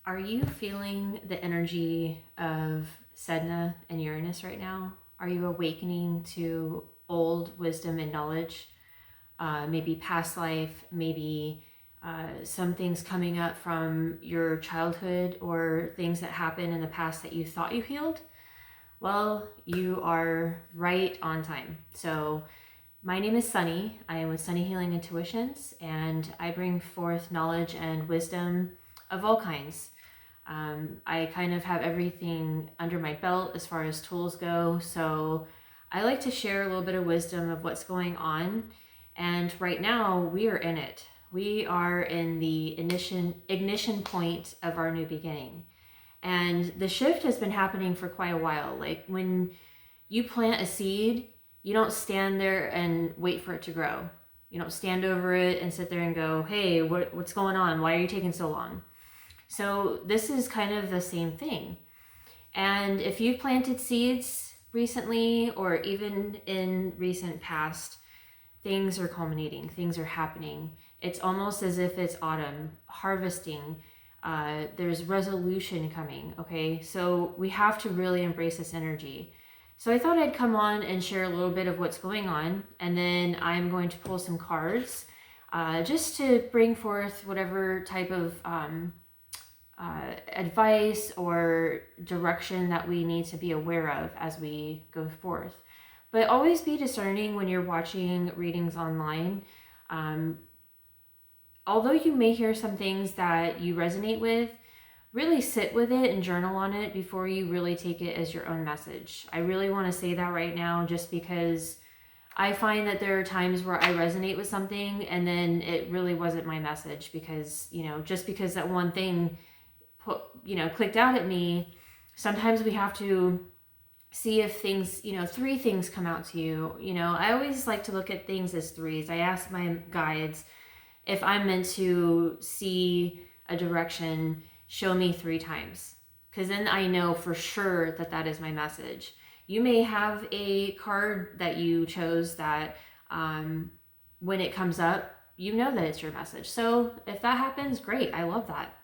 Are you feeling the energy of Sedna and Uranus right now? Are you awakening to old wisdom and knowledge? Maybe past life, maybe some things coming up from your childhood or things that happened in the past that you thought you healed? Well, you are right on time. So, my name is Sunny. I am with Sunny Healing Intuitions, and I bring forth knowledge and wisdom of all kinds. I kind of have everything under my belt as far as tools go. So I like to share a little bit of wisdom of what's going on. And right now we are in it. We are in the ignition point of our new beginning. And the shift has been happening for quite a while. Like when you plant a seed, you don't stand there and wait for it to grow. You don't stand over it and sit there and go, hey, what's going on? Why are you taking so long? So this is kind of the same thing. And if you've planted seeds recently or even in recent past, things are culminating, things are happening. It's almost as if it's autumn, harvesting. There's resolution coming, okay? So we have to really embrace this energy. So I thought I'd come on and share a little bit of what's going on, and then I'm going to pull some cards just to bring forth whatever type of advice or direction that we need to be aware of as we go forth. But always be discerning when you're watching readings online. Although you may hear some things that you resonate with, really sit with it and journal on it before you really take it as your own message. I really want to say that right now just because I find that there are times where I resonate with something and then it really wasn't my message because, just because that one thing clicked out at me, sometimes we have to see if things, three things come out to you. I always like to look at things as threes. I ask my guides if I'm meant to see a direction, show me 3 times, because then I know for sure that that is my message. You may have a card that you chose that when it comes up, you know that it's your message. So if that happens, great. I love that.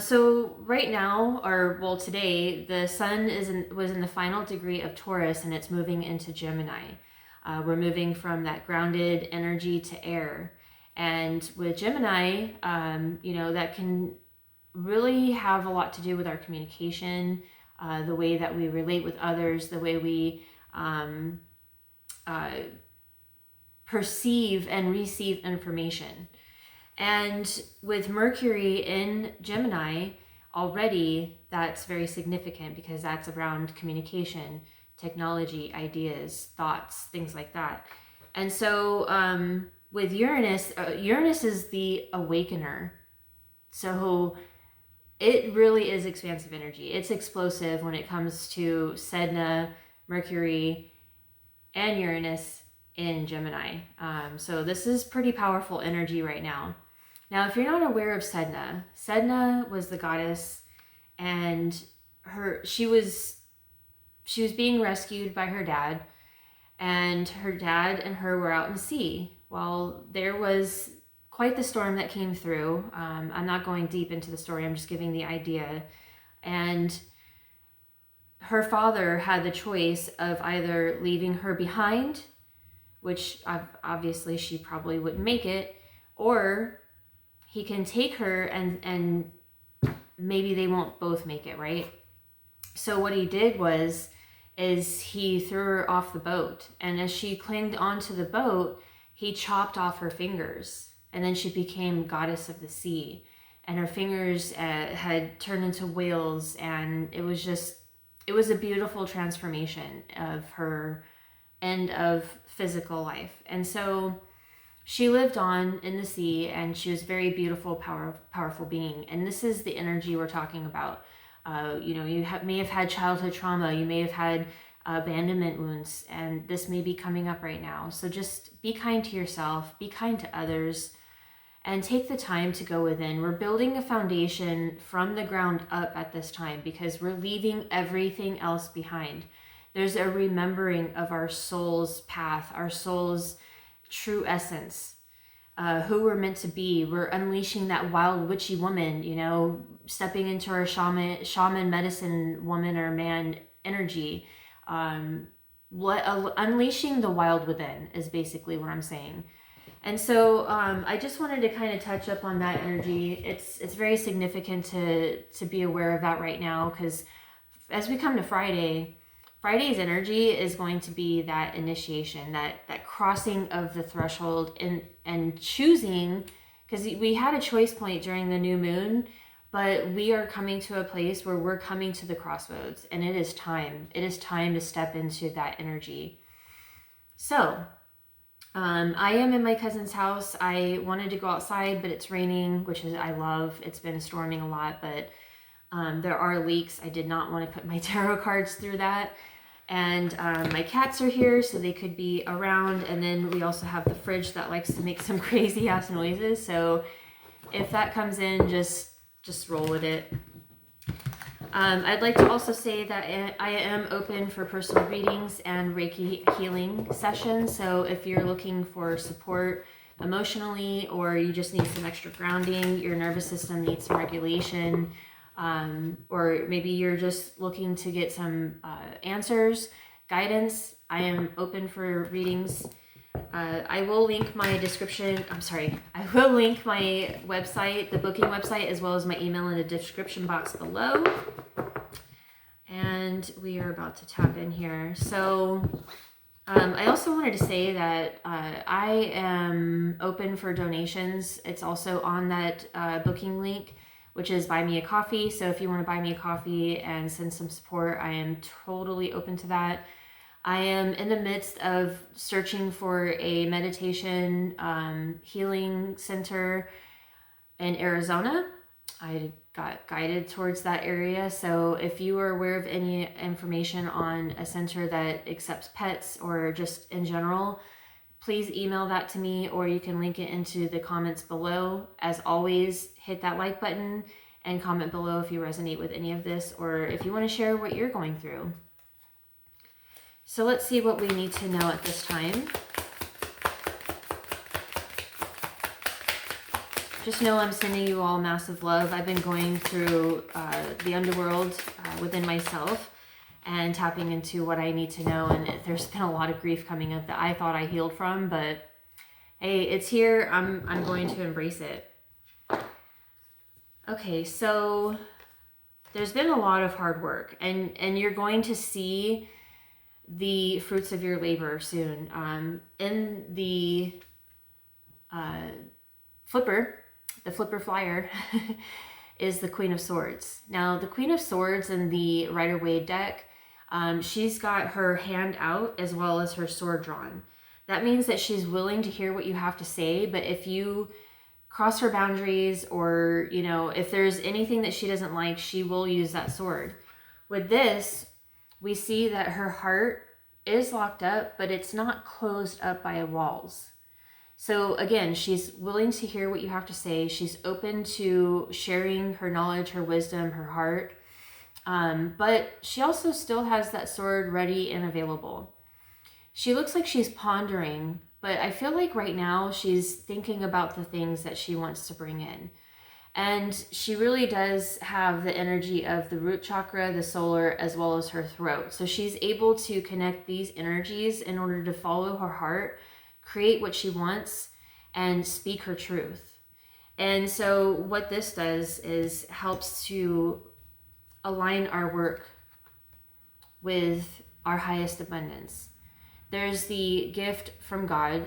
So right now, today, the sun was in the final degree of Taurus and it's moving into Gemini. We're moving from that grounded energy to air. And with Gemini, that can really have a lot to do with our communication, the way that we relate with others, the way we perceive and receive information. And with Mercury in Gemini already, that's very significant because that's around communication, technology, ideas, thoughts, things like that. And so with Uranus, Uranus is the awakener. So it really is expansive energy. It's explosive when it comes to Sedna, Mercury, and Uranus in Gemini. So this is pretty powerful energy right now. Now, if you're not aware of Sedna, Sedna was the goddess, and she was being rescued by her dad, and her dad and her were out in sea. Well, there was quite the storm that came through. I'm not going deep into the story. I'm just giving the idea. And her father had the choice of either leaving her behind, which obviously she probably wouldn't make it, or he can take her and maybe they won't both make it, right? So what he did is he threw her off the boat, and as she clinged onto the boat, he chopped off her fingers, and then she became goddess of the sea, and her fingers had turned into whales, and it was a beautiful transformation of her end of physical life. And so she lived on in the sea, and she was a very beautiful, powerful being. And this is the energy we're talking about. You may have had childhood trauma, you may have had abandonment wounds, and this may be coming up right now. So just be kind to yourself, be kind to others, and take the time to go within. We're building a foundation from the ground up at this time because we're leaving everything else behind. There's a remembering of our soul's path, our soul's true essence, who we're meant to be. We're unleashing that wild witchy woman, stepping into our shaman medicine woman or man energy. Unleashing the wild within is basically what I'm saying. And so I just wanted to kind of touch up on that energy. It's very significant to be aware of that right now, because as we come to Friday's energy is going to be that initiation, that crossing of the threshold, and choosing, because we had a choice point during the new moon, but we are coming to a place where we're coming to the crossroads, and it is time. It is time to step into that energy. So I am in my cousin's house. I wanted to go outside, but it's raining, which is I love. It's been storming a lot, but there are leaks. I did not want to put my tarot cards through that. And my cats are here, so they could be around. And then we also have the fridge that likes to make some crazy ass noises. So if that comes in, just roll with it. I'd like to also say that I am open for personal readings and Reiki healing sessions. So if you're looking for support emotionally, or you just need some extra grounding, your nervous system needs some regulation, or maybe you're just looking to get some answers, guidance, I am open for readings. I will link my description. I will link my website, the booking website, as well as my email in the description box below. And we are about to tap in here. So I also wanted to say that I am open for donations. It's also on that booking link, which is Buy Me a Coffee. So if you want to buy me a coffee and send some support, I am totally open to that. I am in the midst of searching for a meditation healing center in Arizona. I got guided towards that area. So if you are aware of any information on a center that accepts pets or just in general, please email that to me, or you can link it into the comments below. As always, hit that like button and comment below if you resonate with any of this, or if you want to share what you're going through. So let's see what we need to know at this time. Just know I'm sending you all massive love. I've been going through the underworld within myself and tapping into what I need to know. And there's been a lot of grief coming up that I thought I healed from, but hey, it's here. I'm going to embrace it. Okay, so there's been a lot of hard work, and you're going to see the fruits of your labor soon. In the flipper flyer is the Queen of Swords. Now, the Queen of Swords in the Rider-Waite deck, she's got her hand out as well as her sword drawn. That means that she's willing to hear what you have to say, but if you cross her boundaries, or, you know, if there's anything that she doesn't like, she will use that sword. With this, we see that her heart is locked up, but it's not closed up by walls. So again, she's willing to hear what you have to say. She's open to sharing her knowledge, her wisdom, her heart. But she also still has that sword ready and available. She looks like she's pondering, but I feel like right now she's thinking about the things that she wants to bring in. And she really does have the energy of the root chakra, the solar, as well as her throat. So she's able to connect these energies in order to follow her heart, create what she wants, and speak her truth. And so what this does is helps to align our work with our highest abundance. There's the gift from God.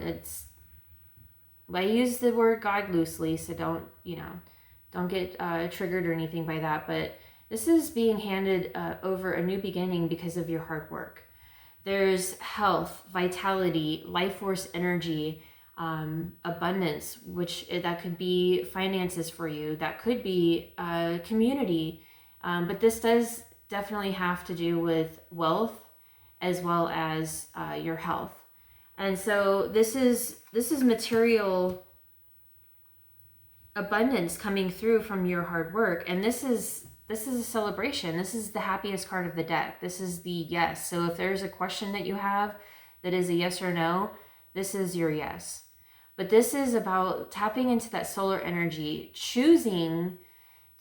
I use the word God loosely, so don't get triggered or anything by that, but this is being handed over a new beginning because of your hard work. There's health, vitality, life force energy, abundance, which that could be finances for you, that could be community, but this does definitely have to do with wealth as well as your health. And so this is material abundance coming through from your hard work, and this is a celebration. This is the happiest card of the deck. This is the yes. So if there's a question that you have that is a yes or no, this is your yes. But this is about tapping into that solar energy, choosing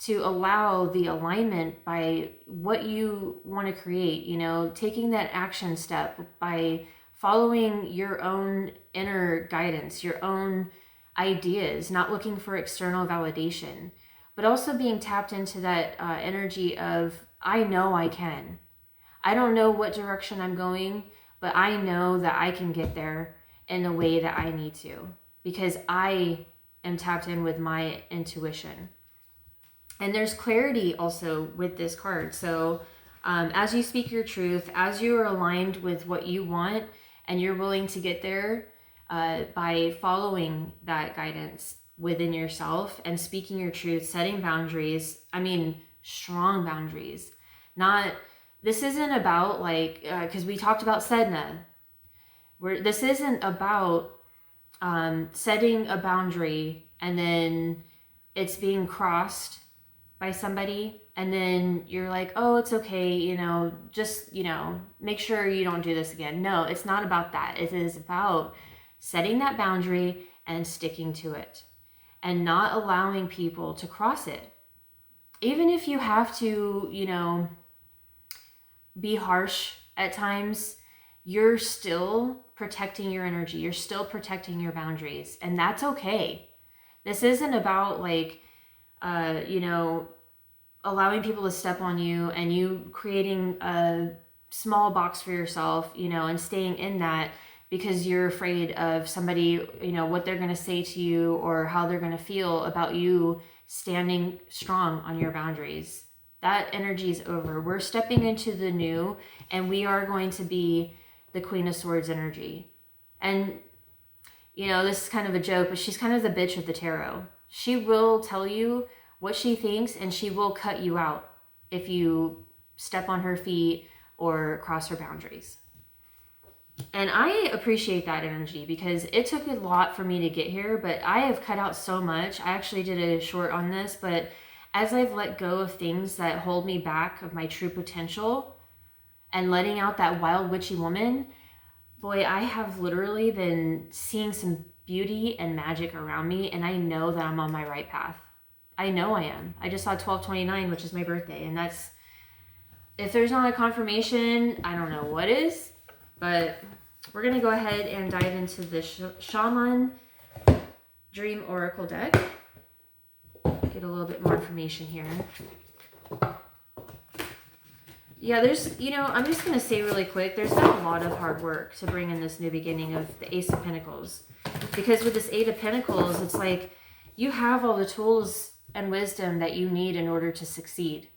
to allow the alignment by what you want to create, you know, taking that action step by following your own inner guidance, your own ideas, not looking for external validation, but also being tapped into that energy of, I know I can. I don't know what direction I'm going, but I know that I can get there in the way that I need to, because I am tapped in with my intuition. And there's clarity also with this card. So as you speak your truth, as you are aligned with what you want and you're willing to get there by following that guidance within yourself and speaking your truth, setting boundaries, I mean, strong boundaries. This isn't about like, because we talked about Sedna, this isn't about setting a boundary and then it's being crossed by somebody and then you're like, oh, it's okay, you know, just, you know, make sure you don't do this again. No, it's not about that. It is about setting that boundary and sticking to it and not allowing people to cross it. Even if you have to, you know, be harsh at times, you're still protecting your energy. You're still protecting your boundaries, and that's okay. This isn't about like, you know, allowing people to step on you and you creating a small box for yourself, you know, and staying in that because you're afraid of somebody, you know, what they're going to say to you or how they're going to feel about you standing strong on your boundaries. That energy is over. We're stepping into the new, and we are going to be the Queen of Swords energy. And, you know, this is kind of a joke, but she's kind of the bitch of the tarot. She will tell you what she thinks, and she will cut you out if you step on her feet or cross her boundaries. And I appreciate that energy because it took a lot for me to get here, but I have cut out so much. I actually did a short on this, but as I've let go of things that hold me back of my true potential and letting out that wild witchy woman, boy, I have literally been seeing some beauty and magic around me, and I know that I'm on my right path. I know I am. I just saw 12/29, which is my birthday, and that's, if there's not a confirmation, I don't know what is, but we're going to go ahead and dive into the Shaman Dream Oracle deck. Get a little bit more information here. Yeah, there's, you know, I'm just going to say really quick, there's been a lot of hard work to bring in this new beginning of the Ace of Pentacles. Because with this Eight of Pentacles, it's like you have all the tools and wisdom that you need in order to succeed.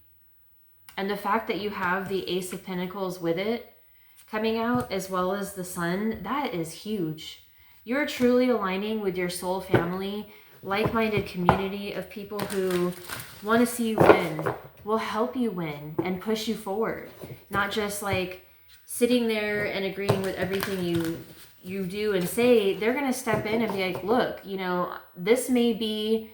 And the fact that you have the Ace of Pentacles with it coming out, as well as the Sun, that is huge. You're truly aligning with your soul family, like-minded community of people who want to see you win, will help you win and push you forward. Not just like sitting there and agreeing with everything you do and say. They're going to step in and be like, look, you know, this may be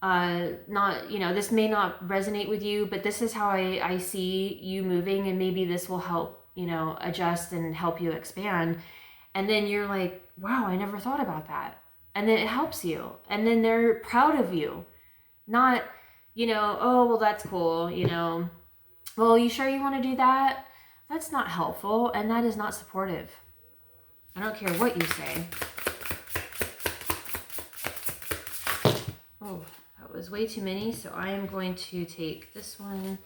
not, you know, this may not resonate with you, but this is how I see you moving, and maybe this will help, you know, adjust and help you expand. And then you're like, wow, I never thought about that. And then it helps you. And then they're proud of you. Not, you know, oh, well, that's cool. You know, well, you sure you want to do that? That's not helpful. And that is not supportive. I don't care what you say. Oh, that was way too many. So I am going to take this one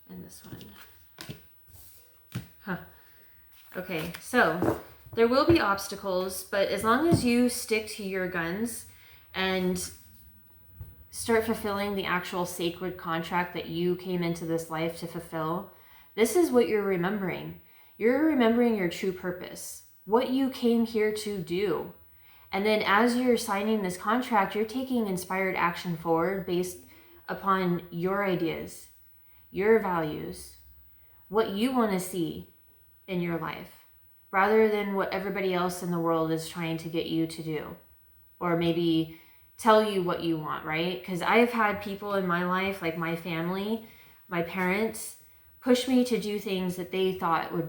and this one. Huh. Okay, so there will be obstacles, but as long as you stick to your guns and start fulfilling the actual sacred contract that you came into this life to fulfill, this is what you're remembering. You're remembering your true purpose, what you came here to do. And then as you're signing this contract, you're taking inspired action forward based upon your ideas, your values, what you want to see in your life, rather than what everybody else in the world is trying to get you to do, or maybe tell you what you want, right? Because I've had people in my life, like my family, my parents, push me to do things that they thought were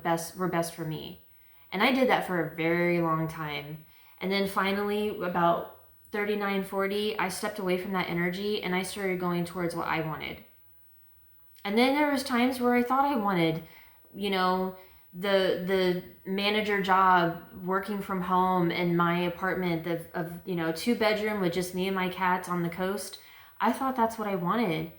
best for me. And I did that for a very long time. And then finally, about 39, 40, I stepped away from that energy and I started going towards what I wanted. And then there was times where I thought I wanted, you know, the manager job, working from home in my apartment of 2-bedroom with just me and my cats on the coast. I thought that's what I wanted.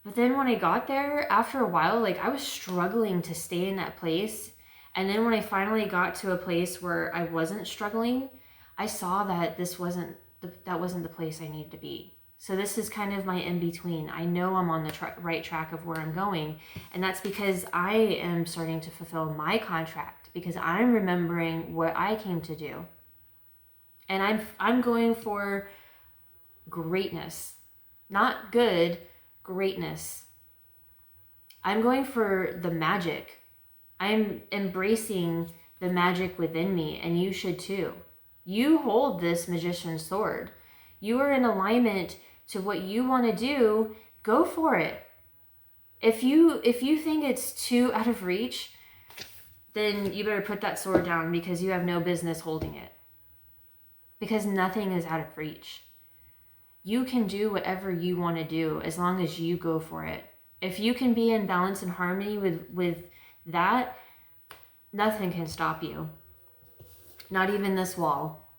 But then when I got there, after a while, like, I was struggling to stay in that place. And then when I finally got to a place where I wasn't struggling, I saw that that wasn't the place I needed to be. So this is kind of my in-between. I know I'm on the right track of where I'm going. And that's because I am starting to fulfill my contract, because I'm remembering what I came to do. And I'm going for greatness. Not good, greatness. I'm going for the magic. I'm embracing the magic within me, and you should too. You hold this magician's sword. You are in alignment to what you want to do. Go for it. If you think it's too out of reach, then you better put that sword down, because you have no business holding it. Because nothing is out of reach. You can do whatever you want to do as long as you go for it. If you can be in balance and harmony with that, nothing can stop you. Not even this wall.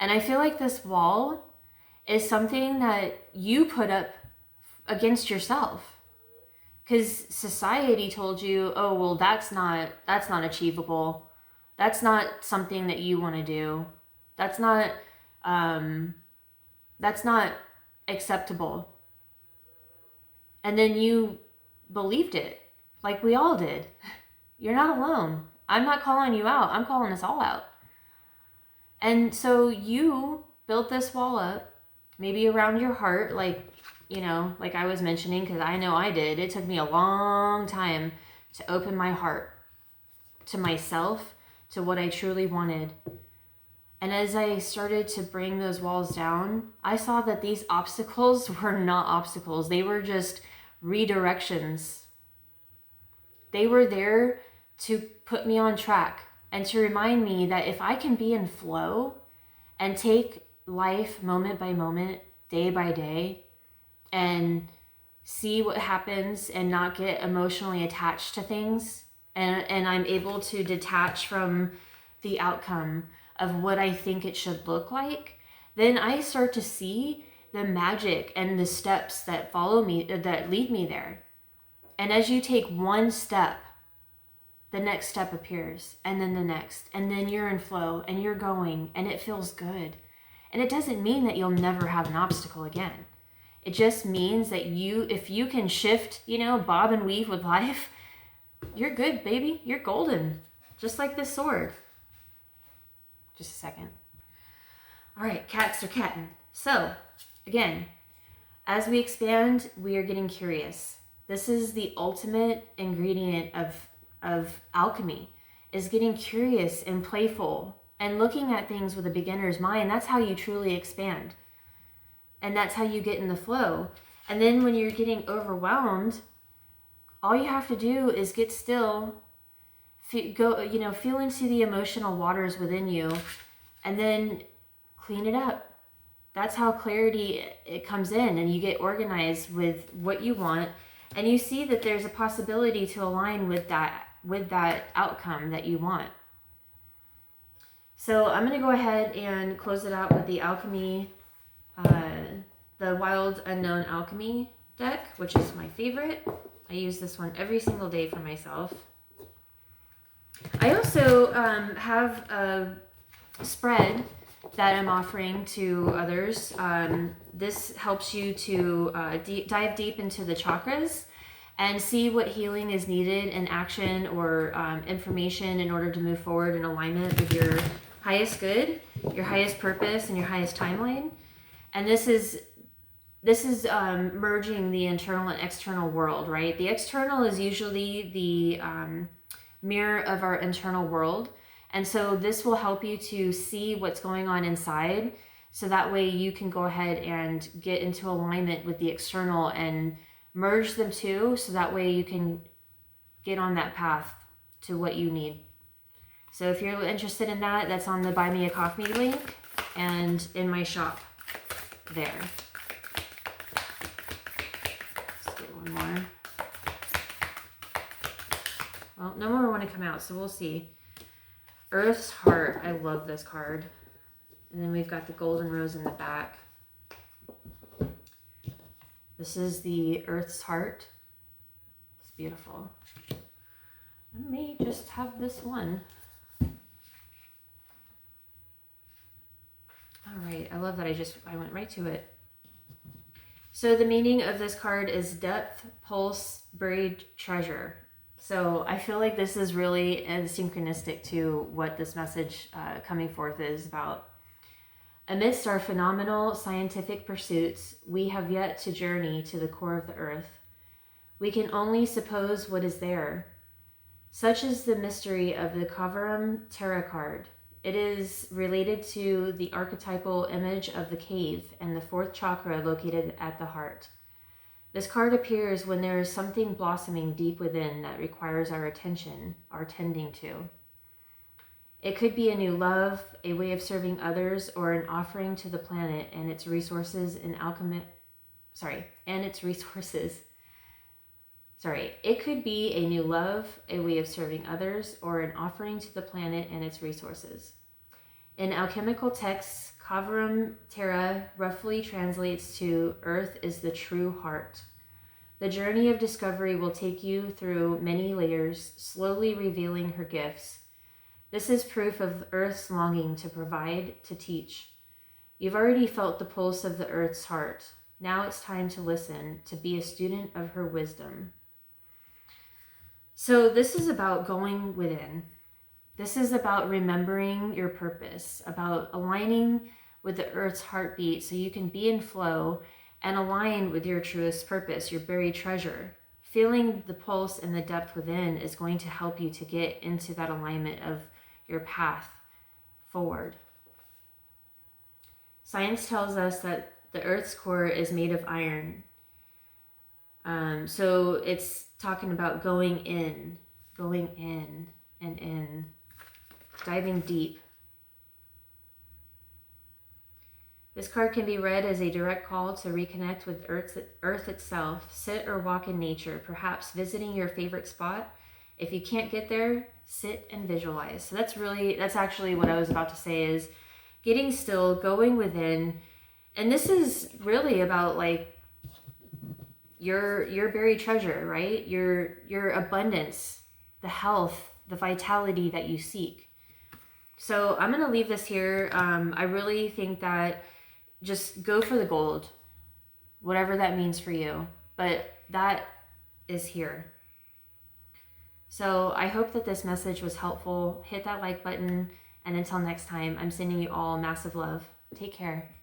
And I feel like this wall is something that you put up against yourself. Because society told you, oh, well, that's not achievable. That's not something that you want to do. That's not acceptable. And then you believed it, like we all did. You're not alone. I'm not calling you out. I'm calling us all out. And so you built this wall up, maybe around your heart, like I was mentioning, because I know I did. It took me a long time to open my heart to myself, to what I truly wanted. And as I started to bring those walls down, I saw that these obstacles were not obstacles. They were just redirections. They were there to put me on track and to remind me that if I can be in flow and take life moment by moment, day by day, and see what happens and not get emotionally attached to things, and I'm able to detach from the outcome of what I think it should look like, then I start to see the magic and the steps that follow me, that lead me there. And as you take one step, the next step appears, and then the next, and then you're in flow and you're going, and it feels good. And it doesn't mean that you'll never have an obstacle again. It just means that if you can shift, bob and weave with life, you're good, baby. You're golden. Just like this sword. Just a second. All right, cats are catting. So, again, as we expand, we are getting curious. This is the ultimate ingredient of alchemy, is getting curious and playful and looking at things with a beginner's mind. That's how you truly expand. And that's how you get in the flow. And then when you're getting overwhelmed, all you have to do is get still, feel into the emotional waters within you, and then clean it up. That's how clarity it comes in, and you get organized with what you want, and you see that there's a possibility to align with that outcome that you want. So I'm going to go ahead and close it out with the alchemy, the Wild Unknown Alchemy deck, which is my favorite. I use this one every single day for myself. I also have a spread that I'm offering to others. This helps you to dive deep into the chakras and see what healing is needed in action or information in order to move forward in alignment with your highest good, your highest purpose, and your highest timeline. And this is merging the internal and external world, right? The external is usually the mirror of our internal world. And so this will help you to see what's going on inside, so that way you can go ahead and get into alignment with the external and merge them too, so that way you can get on that path to what you need. So if you're interested in that, that's on the Buy Me a Coffee link, and in my shop there. Let's get one more. Well, no more want to come out, so we'll see. Earth's Heart. I love this card. And then we've got the golden rose in the back. This is the Earth's Heart. It's beautiful. I may just have this one. All right, I love that I went right to it. So the meaning of this card is depth, pulse, buried treasure. So I feel like this is really synchronistic to what this message coming forth is about. Amidst our phenomenal scientific pursuits, we have yet to journey to the core of the earth. We can only suppose what is there. Such is the mystery of the Kavaram Tarot card. It is related to the archetypal image of the cave and the fourth chakra located at the heart. This card appears when there is something blossoming deep within that requires our attention, our tending to. It could be a new love, a way of serving others, or an offering to the planet and its resources It could be a new love, a way of serving others, or an offering to the planet and its resources. In alchemical texts, Kavaram Terra roughly translates to Earth is the true heart. The journey of discovery will take you through many layers, slowly revealing her gifts. This is proof of Earth's longing to provide, to teach. You've already felt the pulse of the Earth's heart. Now it's time to listen, to be a student of her wisdom. So this is about going within. This is about remembering your purpose, about aligning with the Earth's heartbeat so you can be in flow and align with your truest purpose, your buried treasure. Feeling the pulse and the depth within is going to help you to get into that alignment of your path forward. Science tells us that the Earth's core is made of iron. So it's talking about going in and in, diving deep. This card can be read as a direct call to reconnect with Earth itself. Sit or walk in nature, perhaps visiting your favorite spot. If you can't get there, sit and visualize. So that's actually what I was about to say, is getting still, going within. And this is really about like your buried treasure, right? Your abundance, the health, the vitality that you seek. So I'm going to leave this here. I really think that just go for the gold, whatever that means for you. But that is here. So I hope that this message was helpful. Hit that like button. And until next time, I'm sending you all massive love. Take care.